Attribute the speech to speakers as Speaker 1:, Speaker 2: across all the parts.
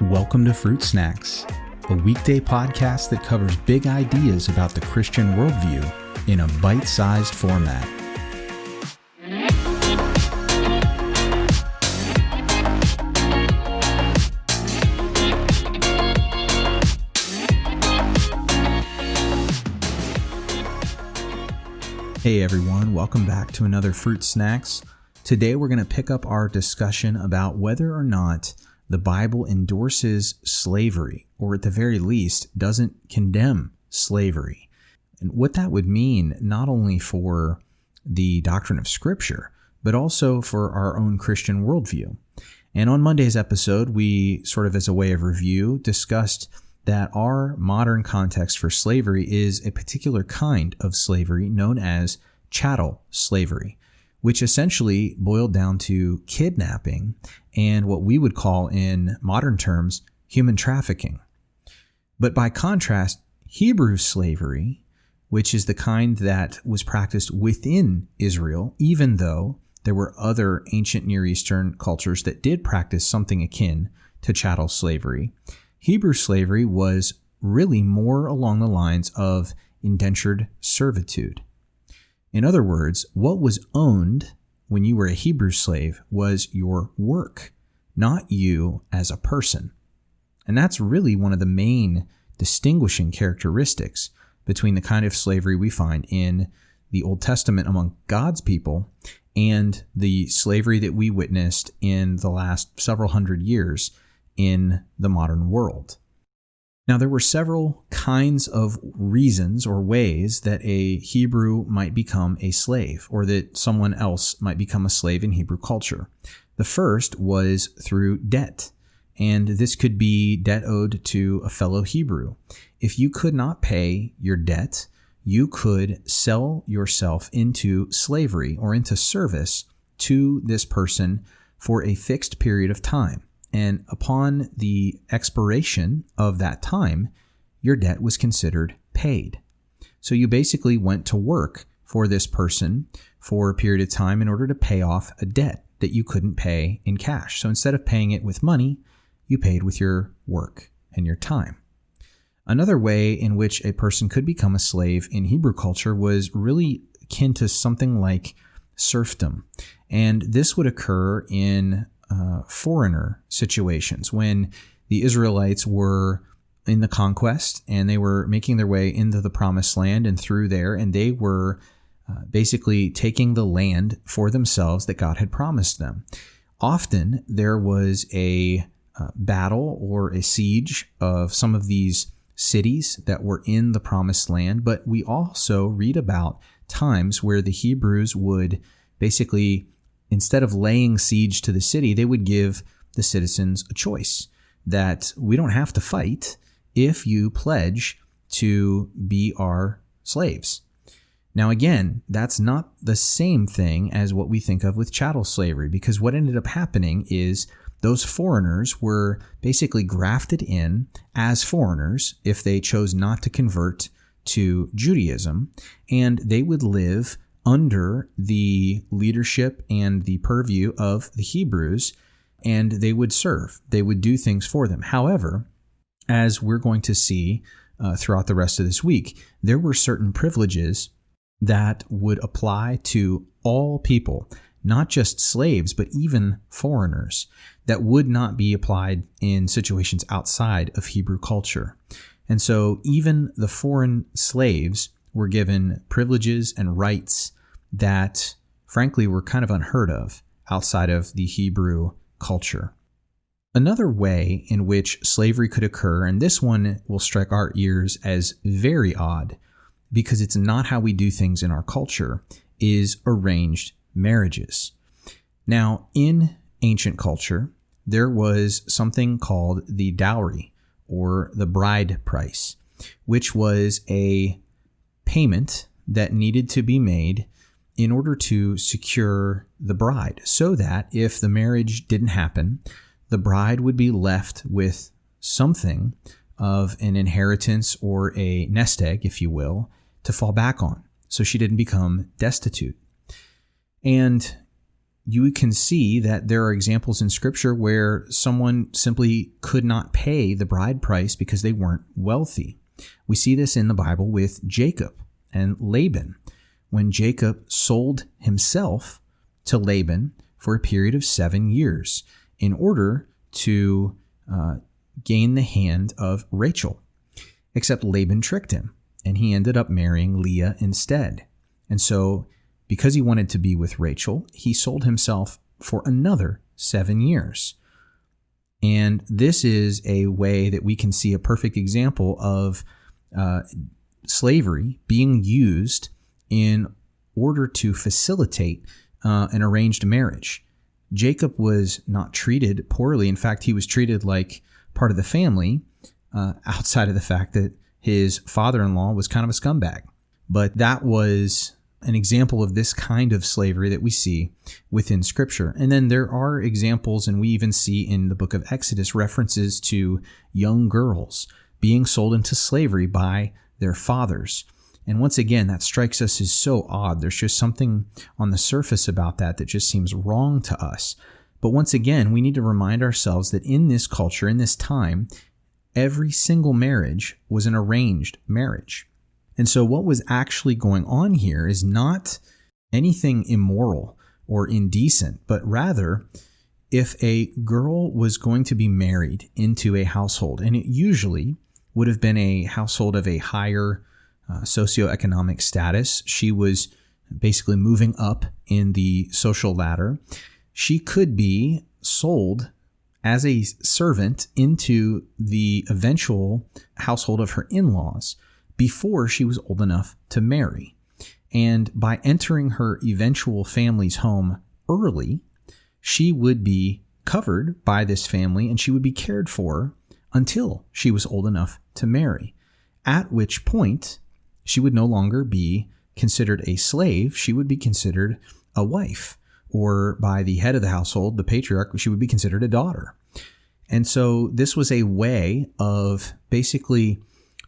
Speaker 1: Welcome to Fruit Snacks, a weekday podcast that covers big ideas about the Christian worldview in a bite-sized format. Hey everyone, welcome back to another Fruit Snacks. Today we're going to pick up our discussion about whether or not the Bible endorses slavery, or at the very least, doesn't condemn slavery. And what that would mean not only for the doctrine of Scripture, but also for our own Christian worldview. And on Monday's episode, we sort of as a way of review discussed that our modern context for slavery is a particular kind of slavery known as chattel slavery, which essentially boiled down to kidnapping and what we would call in modern terms human trafficking. But by contrast, Hebrew slavery, which is the kind that was practiced within Israel, even though there were other ancient Near Eastern cultures that did practice something akin to chattel slavery, Hebrew slavery was really more along the lines of indentured servitude. In other words, what was owned when you were a Hebrew slave was your work, not you as a person. And that's really one of the main distinguishing characteristics between the kind of slavery we find in the Old Testament among God's people and the slavery that we witnessed in the last several hundred years in the modern world. Now, there were several kinds of reasons or ways that a Hebrew might become a slave, or that someone else might become a slave in Hebrew culture. The first was through debt, and this could be debt owed to a fellow Hebrew. If you could not pay your debt, you could sell yourself into slavery or into service to this person for a fixed period of time. And upon the expiration of that time, your debt was considered paid. So you basically went to work for this person for a period of time in order to pay off a debt that you couldn't pay in cash. So instead of paying it with money, you paid with your work and your time. Another way in which a person could become a slave in Hebrew culture was really akin to something like serfdom. And this would occur in foreigner situations when the Israelites were in the conquest and they were making their way into the promised land and through there, and they were basically taking the land for themselves that God had promised them. Often there was a battle or a siege of some of these cities that were in the promised land, but we also read about times where the Hebrews would basically, instead of laying siege to the city, they would give the citizens a choice that we don't have to fight if you pledge to be our slaves. Now, again, that's not the same thing as what we think of with chattel slavery, because what ended up happening is those foreigners were basically grafted in as foreigners if they chose not to convert to Judaism, and they would live under the leadership and the purview of the Hebrews, and they would serve. They would do things for them. However, as we're going to see throughout the rest of this week, there were certain privileges that would apply to all people, not just slaves, but even foreigners, that would not be applied in situations outside of Hebrew culture. And so even the foreign slaves were given privileges and rights that, frankly, were kind of unheard of outside of the Hebrew culture. Another way in which slavery could occur, and this one will strike our ears as very odd because it's not how we do things in our culture, is arranged marriages. Now, in ancient culture, there was something called the dowry, or the bride price, which was a payment that needed to be made in order to secure the bride, so that if the marriage didn't happen, the bride would be left with something of an inheritance or a nest egg, if you will, to fall back on, so she didn't become destitute. And you can see that there are examples in Scripture where someone simply could not pay the bride price because they weren't wealthy. We see this in the Bible with Jacob and Laban, when Jacob sold himself to Laban for a period of 7 years in order to gain the hand of Rachel. Except Laban tricked him, and he ended up marrying Leah instead. And so, because he wanted to be with Rachel, he sold himself for another 7 years. And this is a way that we can see a perfect example of slavery being used in order to facilitate an arranged marriage. Jacob was not treated poorly. In fact, he was treated like part of the family, outside of the fact that his father-in-law was kind of a scumbag. But that was an example of this kind of slavery that we see within Scripture. And then there are examples, and we even see in the book of Exodus references to young girls being sold into slavery by their fathers. And once again, that strikes us as so odd. There's just something on the surface about that just seems wrong to us. But once again, we need to remind ourselves that in this culture, in this time, every single marriage was an arranged marriage. And so what was actually going on here is not anything immoral or indecent, but rather if a girl was going to be married into a household, and it usually would have been a household of a higher socioeconomic status, she was basically moving up in the social ladder, she could be sold as a servant into the eventual household of her in-laws before she was old enough to marry. And by entering her eventual family's home early, she would be covered by this family and she would be cared for until she was old enough to marry, at which point she would no longer be considered a slave. She would be considered a wife, or by the head of the household, the patriarch, she would be considered a daughter. And so this was a way of basically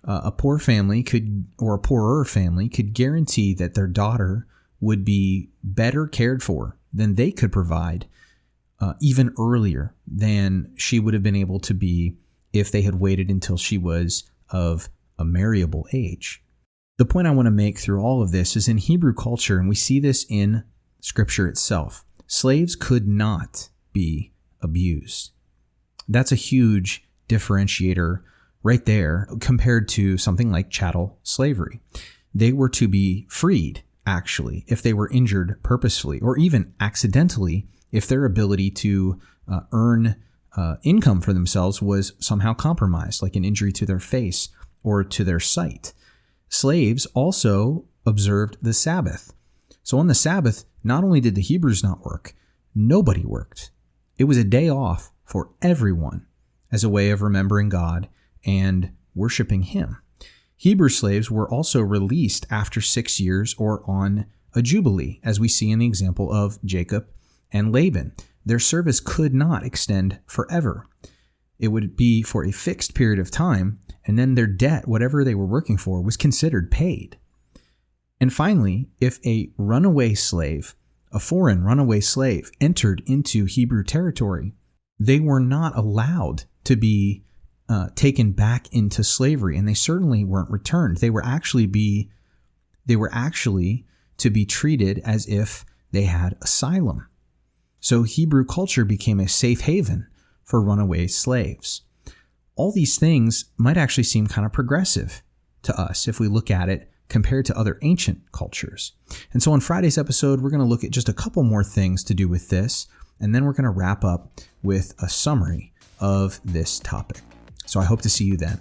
Speaker 1: a poor family could, or a poorer family could guarantee that their daughter would be better cared for than they could provide even earlier than she would have been able to be if they had waited until she was of a marriable age. The point I want to make through all of this is in Hebrew culture, and we see this in Scripture itself, slaves could not be abused. That's a huge differentiator right there compared to something like chattel slavery. They were to be freed, actually, if they were injured purposefully or even accidentally, if their ability to earn income for themselves was somehow compromised, like an injury to their face or to their sight. Slaves also observed the Sabbath. So on the Sabbath, not only did the Hebrews not work, nobody worked. It was a day off for everyone as a way of remembering God and worshiping Him. Hebrew slaves were also released after 6 years or on a jubilee, as we see in the example of Jacob and Laban. Their service could not extend forever. It would be for a fixed period of time, and then their debt, whatever they were working for, was considered paid. And finally, if a runaway slave, a foreign runaway slave, entered into Hebrew territory, they were not allowed to be taken back into slavery, and they certainly weren't returned. They were actually to be treated as if they had asylum. So Hebrew culture became a safe haven for runaway slaves. All these things might actually seem kind of progressive to us if we look at it compared to other ancient cultures. And so on Friday's episode, we're going to look at just a couple more things to do with this, and then we're going to wrap up with a summary of this topic. So I hope to see you then.